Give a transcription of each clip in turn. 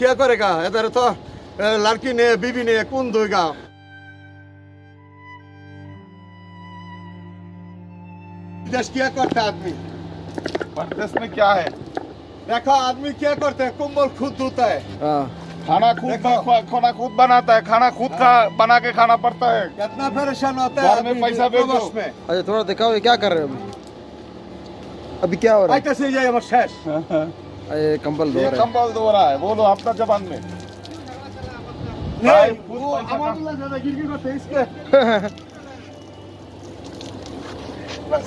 क्या करेगा? इधर तो लड़की ने बीवी ने कौन धोएगा? विदेश क्या करता है आदमी? परदेश में क्या है? देखो आदमी क्या करते हैं, कुंबल खुद धोता है। खाना खुद बनाता है, खाना खुद का बना के खाना पड़ता है। कितना परेशान होता है घर में पैसा भेजो। अच्छा थोड़ा दिखाओ ये क्या कर रहे हो अभी क्या हो रहा है? कैसे जाए हमारे शेष? ये कंबल धो ये रहा है। कंबल धो रहा है, बोलो अपना जबान में। नहीं, वो हमारे ज्यादा गिरगिर करते हैं इसके। बस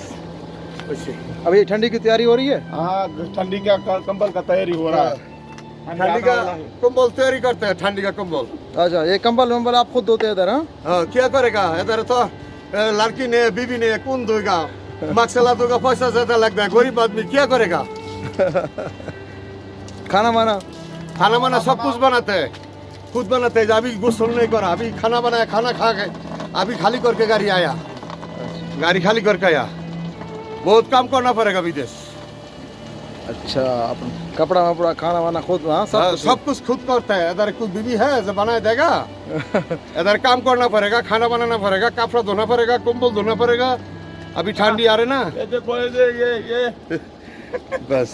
अभी ठंडी की तैयारी हो रही है। हाँ, ठंडी का कंबल का तैयारी हो रहा है। ठंडी का कंबल तैयारी करते हैं, ठंडी का कंबल। अच्छा ये कंबल वंबल आप खुद धोते हैं इधर? हाँ, क्या करेगा? इधर तो लड़की ने बीवी ने कौन धोएगा? मसाला धोगा, पैसा ज्यादा लगता है, गरीब आदमी क्या करेगा? खाना वाना सब कुछ बनाते हैं, खुद बनाते हैं। अभी गुस्सा नहीं करा, अभी खाना बनाया, खाना खा के अभी खाली करके गाड़ी आया, गाड़ी खाली करके आया। बहुत काम करना पड़ेगा विदेश। अच्छा अपन कपड़ा वपड़ा खाना वाना खुद? हाँ सब कुछ खुद करता है। इधर कोई बीवी है जो बना देगा? इधर काम करना पड़ेगा, खाना बनाना पड़ेगा, कपड़ा धोना पड़ेगा, कंबल धोना पड़ेगा। अभी ठंडी आ रही ना। ये देखो ये बस